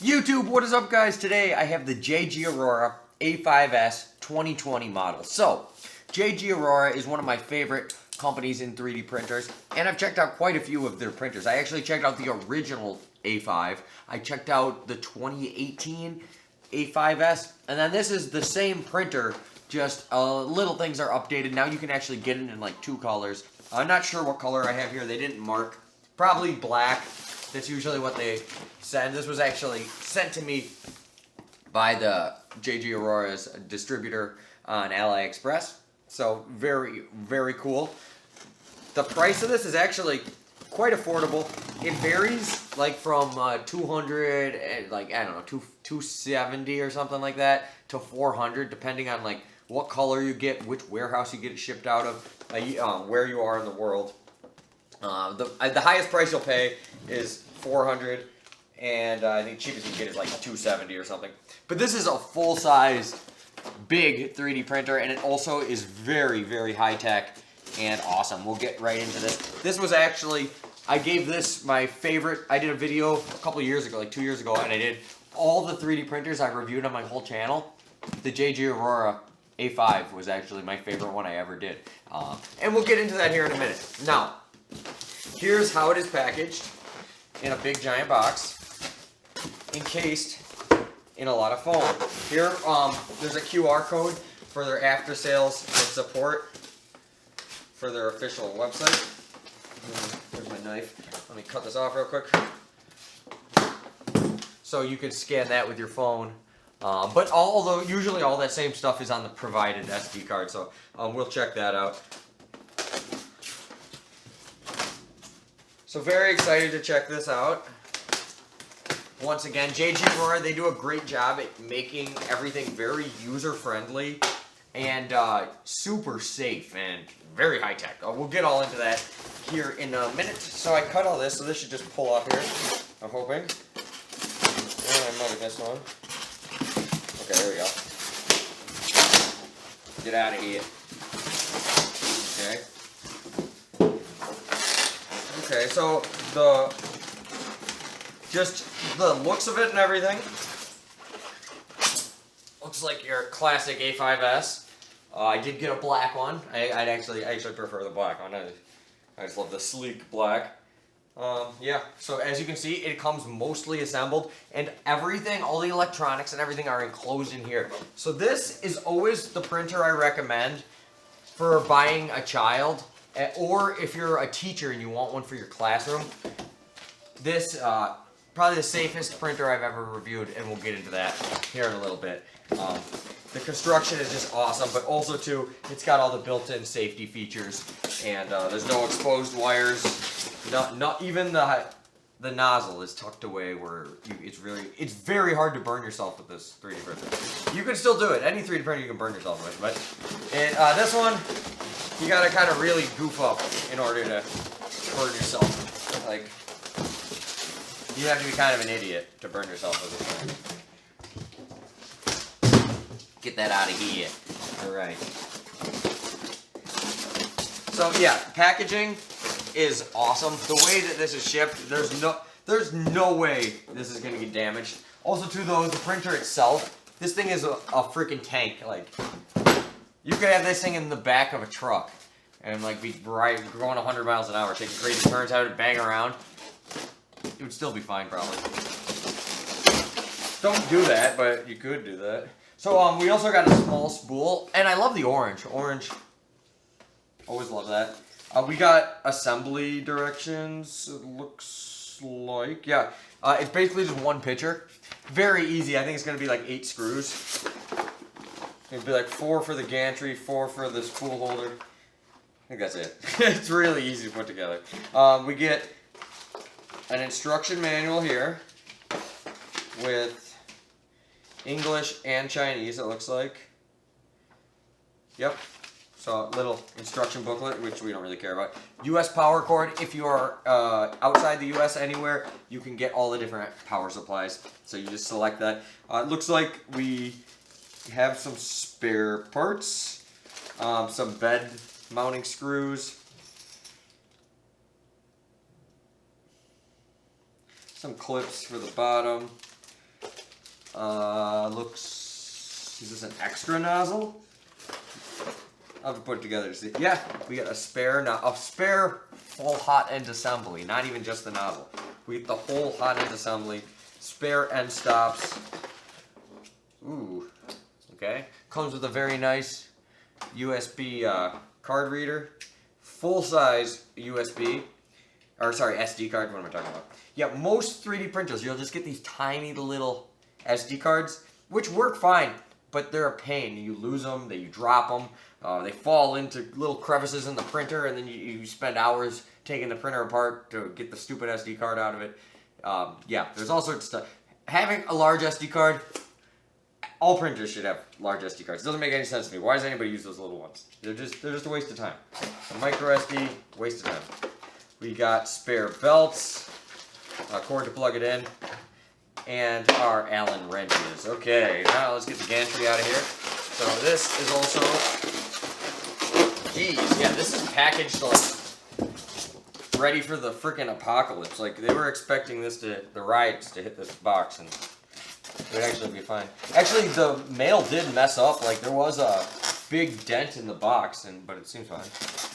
YouTube, what is up guys? Today I have the JGAURORA A5S 2020 model. So, JGAURORA is one of my favorite companies in 3D printers, and I've checked out quite a few of their printers. I actually checked out the original A5, I checked out the 2018 A5S, and then this is the same printer, just little things are updated. Now you can actually get it in like 2 colors. I'm not sure what color I have here, they didn't mark. Probably black. That's usually what they send. This was actually sent to me by the JGAURORA's distributor on AliExpress. So very, very cool. The price of this is actually quite affordable. It varies like from 200 and like I don't know 270 or something like that to 400, depending on like what color you get, which warehouse you get it shipped out of, where you are in the world. The highest price you'll pay is 400, and I think cheapest you can get is like 270 or something. But this is a full-size, big 3D printer, and it also is very, very high-tech and awesome. We'll get right into this. This was actually, I gave this my favorite. I did a video a couple years ago, like 2 years ago, and I did all the 3D printers I reviewed on my whole channel. The JGAURORA A5 was actually my favorite one I ever did. And we'll get into that here in a minute. Now, here's how it is packaged in a big giant box, encased in a lot of foam. Here, there's a QR code for their after sales and support for their official website. There's my knife. Let me cut this off real quick. So you can scan that with your phone. But usually all that same stuff is on the provided SD card, so we'll check that out. So very excited to check this out. Once again, JGAURORA, they do a great job at making everything very user-friendly and super safe and very high-tech. We'll get all into that here in a minute. So I cut all this, so this should just pull off here, I'm hoping. Oh, I might have missed one. Okay, there we go. Get out of here. Okay. Okay, so just the looks of it and everything looks like your classic A5S. I did get a black one. I actually prefer the black one. I just love the sleek black. Yeah, so as you can see, it comes mostly assembled, and everything, all the electronics and everything are enclosed in here. So this is always the printer I recommend for buying a child, or if you're a teacher and you want one for your classroom. This, probably the safest printer I've ever reviewed, and we'll get into that here in a little bit. The construction is just awesome, but also too, it's got all the built-in safety features, and there's no exposed wires. Not even the nozzle is tucked away where it's very hard to burn yourself with this 3D printer. You can still do it. Any 3D printer you can burn yourself with, but this one, you gotta kind of really goof up in order to burn yourself. Like, you have to be kind of an idiot to burn yourself with this thing. Get that out of here. Alright. So yeah, packaging is awesome. The way that this is shipped, there's no way this is gonna get damaged. Also too though, the printer itself, this thing is a freaking tank. Like, you could have this thing in the back of a truck and like be going 100 miles an hour, taking crazy turns, having it bang around. It would still be fine probably. Don't do that, but you could do that. So we also got a small spool, and I love the orange. Orange, always love that. We got assembly directions, it looks like. Yeah, it's basically just one picture. Very easy. I think it's going to be like 8 screws. It'd be like 4 for the gantry, 4 for the spool holder. I think that's it. It's really easy to put together. We get an instruction manual here with English and Chinese, it looks like. Yep. So a little instruction booklet, which we don't really care about. US power cord. If you are outside the US anywhere, you can get all the different power supplies. So you just select that. It looks like we have some spare parts, some bed mounting screws, some clips for the bottom, Looks, is this an extra nozzle? I'll have to put it together to see. Yeah, we got a spare full hot end assembly, not even just the nozzle. We get the whole hot end assembly, spare end stops. Ooh, okay. Comes with a very nice USB card reader, full size USB, or sorry, SD card. What am I talking about? Yeah, most 3D printers, you'll just get these tiny little SD cards, which work fine, but they're a pain. You lose them, you drop them, they fall into little crevices in the printer, and then you spend hours taking the printer apart to get the stupid SD card out of it. Yeah, there's all sorts of stuff. Having a large SD card, all printers should have large SD cards. It doesn't make any sense to me. Why does anybody use those little ones? They're just a waste of time. A micro SD, waste of time. We got spare belts, a cord to plug it in, and our Allen wrenches. Okay, now let's get the gantry out of here. So this is also, geez, yeah, this is packaged like ready for the freaking apocalypse. Like they were expecting the riots to hit this box, and it would actually be fine. Actually, the mail did mess up. Like there was a big dent in the box, but it seems fine.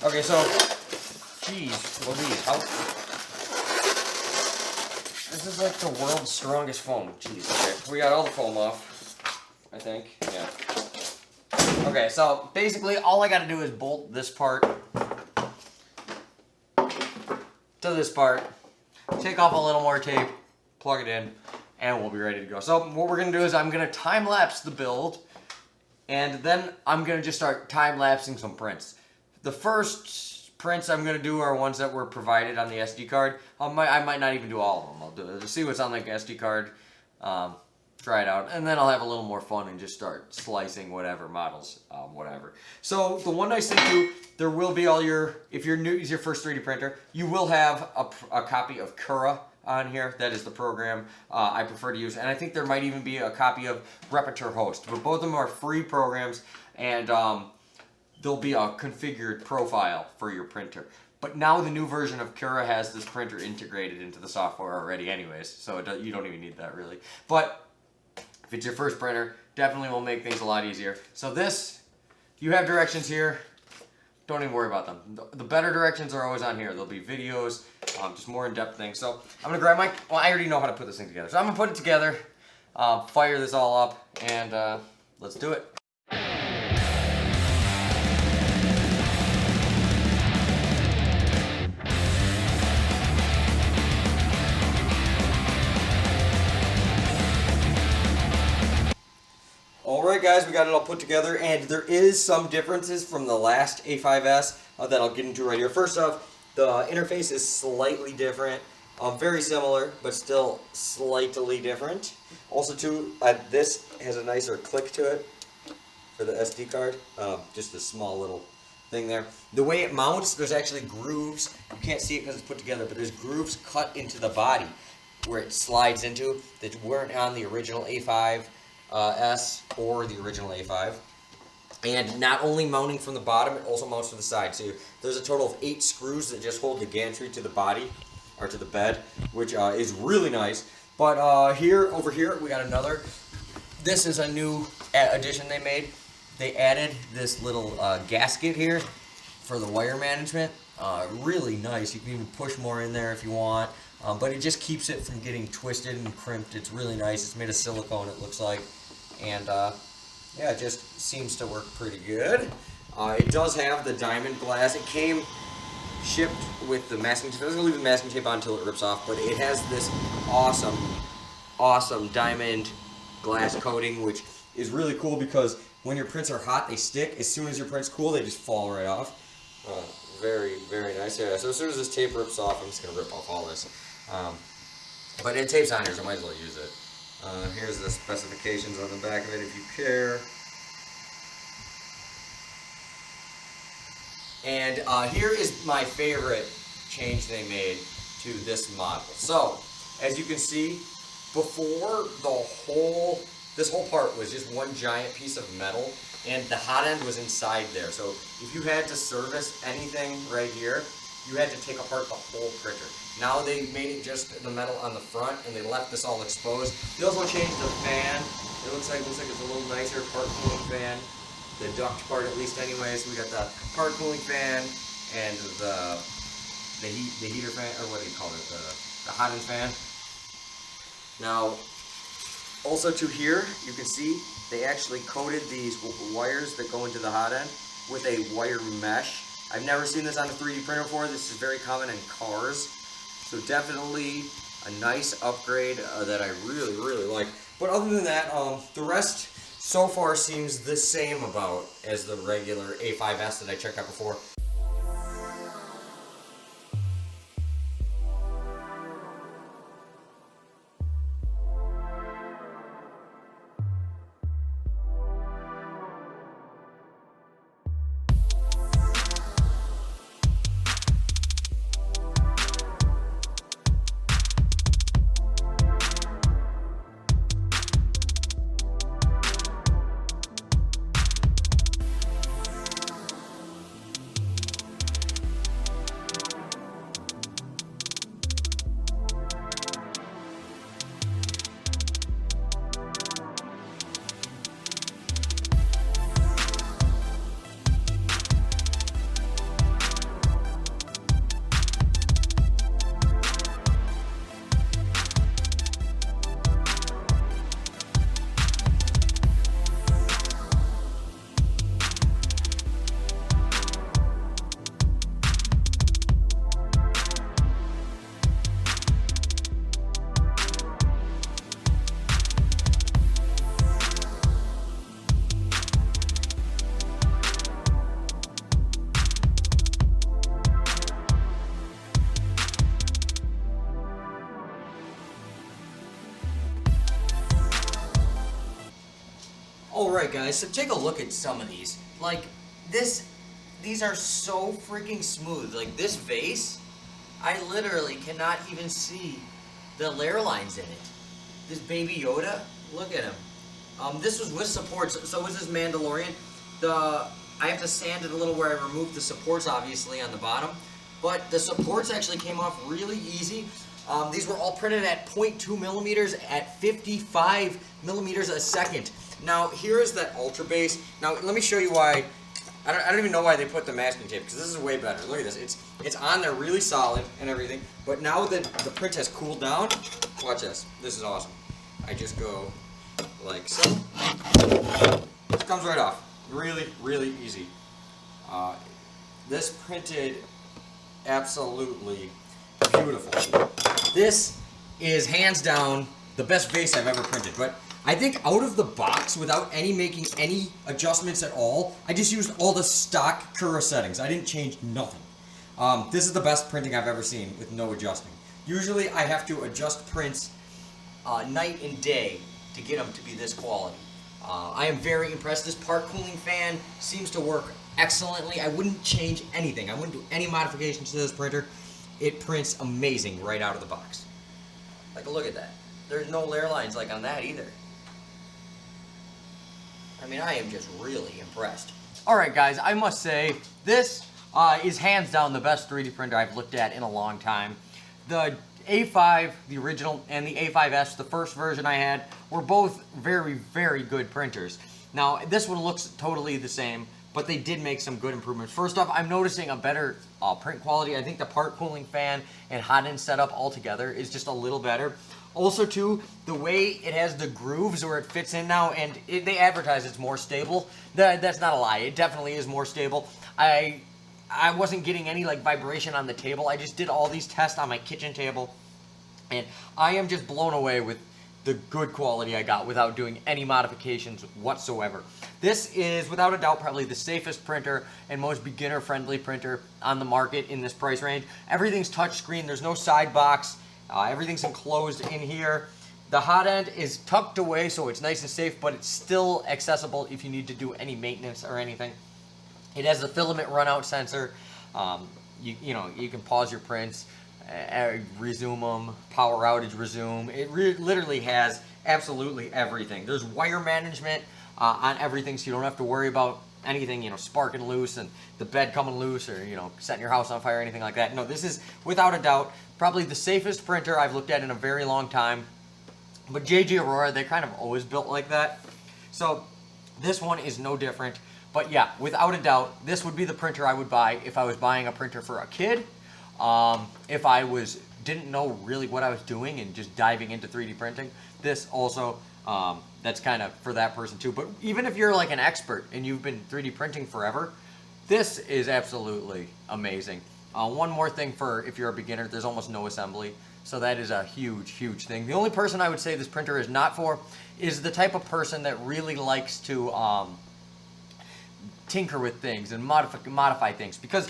Okay, so, geez, what are these? This is like the world's strongest foam. Jeez, okay. We got all the foam off, I think. Yeah. Okay, so basically all I gotta do is bolt this part to this part, take off a little more tape, plug it in, and we'll be ready to go. So what we're gonna do is I'm gonna time lapse the build, and then I'm gonna just start time lapsing some prints. The first prints I'm going to do are ones that were provided on the SD card. I might not even do all of them. I'll do it. See what's on the SD card, try it out, and then I'll have a little more fun and just start slicing whatever models, whatever. So the one nice thing too, there will be all your, if you're new, it's your first 3D printer, you will have a copy of Cura on here. That is the program I prefer to use, and I think there might even be a copy of Repeteur Host, but both of them are free programs, and there'll be a configured profile for your printer. But now the new version of Cura has this printer integrated into the software already anyways, so you don't even need that really. But if it's your first printer, definitely will make things a lot easier. So this, you have directions here, don't even worry about them. The better directions are always on here. There'll be videos, just more in-depth things. So I'm gonna grab well, I already know how to put this thing together. So I'm gonna put it together, fire this all up, and let's do it. Alright guys, we got it all put together, and there is some differences from the last A5S that I'll get into right here. First off, the interface is slightly different, very similar, but still slightly different. Also too, this has a nicer click to it for the SD card, just a small little thing there. The way it mounts, there's actually grooves. You can't see it because it's put together, but there's grooves cut into the body where it slides into that weren't on the original A5S or the original A5. And not only mounting from the bottom, it also mounts to the side. So there's a total of 8 screws that just hold the gantry to the body, or to the bed, which is really nice. But over here, we got another. This is a new addition they made. They added this little gasket here for the wire management. Really nice. You can even push more in there if you want. But it just keeps it from getting twisted and crimped. It's really nice. It's made of silicone, it looks like. And yeah, it just seems to work pretty good. It does have the diamond glass. It came shipped with the masking tape. I was going to leave the masking tape on until it rips off, but it has this awesome, awesome diamond glass coating, which is really cool because when your prints are hot, they stick. As soon as your print's cool, they just fall right off. Very, very nice. Yeah, so as soon as this tape rips off, I'm just going to rip off all this. But it tapes on here, so I might as well use it. Here's the specifications on the back of it if you care. And here is my favorite change they made to this model. So, as you can see, before this whole part was just one giant piece of metal, and the hot end was inside there. So if you had to service anything right here, you had to take apart the whole printer. Now they made it just the metal on the front, and they left this all exposed. They also changed the fan. It looks like it's a little nicer part cooling fan. The duct part, at least, anyway. So we got the part cooling fan and the heater fan, or what do you call it? The hot end fan. Now, also to here, you can see they actually coated these wires that go into the hot end with a wire mesh. I've never seen this on a 3D printer before. This is very common in cars. So definitely a nice upgrade that I really, really like. But other than that, the rest so far seems the same about as the regular A5S that I checked out before. Alright guys, so take a look at some of these. Like, these are so freaking smooth. Like, this vase, I literally cannot even see the layer lines in it. This Baby Yoda, look at him. This was with supports, so was this Mandalorian. I have to sand it a little where I removed the supports, obviously, on the bottom. But the supports actually came off really easy. These were all printed at 0.2 millimeters at 55 millimeters a second. Now, here is that Ultra Base. Now, let me show you why. I don't even know why they put the masking tape, because this is way better. Look at this. It's on there really solid and everything. But now that the print has cooled down, watch this. This is awesome. I just go like so. It comes right off. Really, really easy. This printed absolutely beautiful. This is hands down the best vase I've ever printed. But I think out of the box, without making any adjustments at all, I just used all the stock Cura settings. I didn't change nothing. This is the best printing I've ever seen with no adjusting. Usually I have to adjust prints night and day to get them to be this quality. I am very impressed. This part cooling fan seems to work excellently. I wouldn't change anything. I wouldn't do any modifications to this printer. It prints amazing right out of the box. Like, look at that. There's no layer lines like on that either. I mean, I am just really impressed. Alright guys, I must say, this is hands down the best 3D printer I've looked at in a long time. The A5, the original, and the A5S, the first version I had, were both very, very good printers. Now, this one looks totally the same, but they did make some good improvements. First off, I'm noticing a better print quality. I think the part cooling fan and hot end setup altogether is just a little better. Also, too, the way it has the grooves where it fits in now, and they advertise it's more stable. That's not a lie. It definitely is more stable. I wasn't getting any like vibration on the table. I just did all these tests on my kitchen table, and I am just blown away with the good quality I got without doing any modifications whatsoever. This is, without a doubt, probably the safest printer and most beginner-friendly printer on the market in this price range. Everything's touchscreen. There's no side box. Everything's enclosed in here. The hot end is tucked away, so it's nice and safe, but it's still accessible if you need to do any maintenance or anything. It has a filament runout sensor. You know, you can pause your prints, resume them, power outage resume. It literally has absolutely everything. There's wire management on everything, so you don't have to worry about anything, sparking loose and the bed coming loose, or, setting your house on fire or anything like that. No, this is without a doubt probably the safest printer I've looked at in a very long time. But JGAURORA, they're kind of always built like that. So this one is no different. But yeah, without a doubt, this would be the printer I would buy if I was buying a printer for a kid. If I didn't know really what I was doing and just diving into 3D printing, this also, that's kind of for that person too. But even if you're like an expert and you've been 3D printing forever, this is absolutely amazing. One more thing for if you're a beginner, there's almost no assembly. So that is a huge, huge thing. The only person I would say this printer is not for is the type of person that really likes to tinker with things and modify things. Because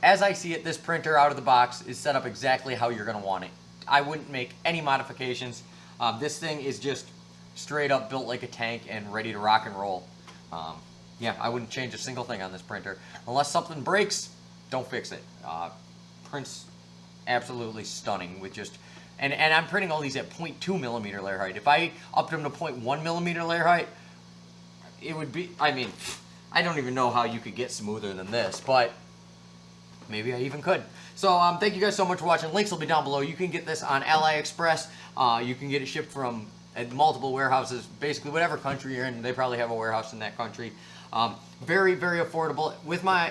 as I see it, this printer out of the box is set up exactly how you're going to want it. I wouldn't make any modifications. This thing is just straight up built like a tank and ready to rock and roll. Yeah, I wouldn't change a single thing on this printer. Unless something breaks, don't fix it. Prints absolutely stunning with just, and I'm printing all these at 0.2 millimeter layer height. If I upped them to 0.1 millimeter layer height, it would be, I mean, I don't even know how you could get smoother than this, but maybe I even could. So thank you guys so much for watching. Links will be down below. You can get this on AliExpress. You can get it shipped from multiple warehouses, basically whatever country you're in. They probably have a warehouse in that country. Very, very affordable.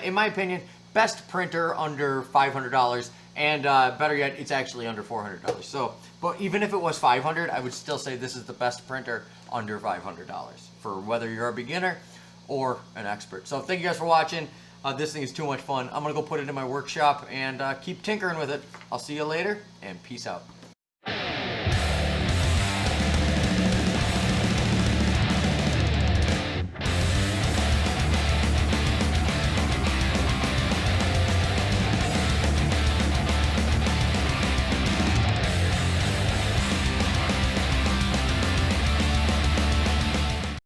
In my opinion, best printer under $500. And better yet, it's actually under $400. So, but even if it was $500, I would still say this is the best printer under $500 for whether you're a beginner or an expert. So thank you guys for watching. This thing is too much fun. I'm gonna go put it in my workshop and keep tinkering with it. I'll see you later, and peace out.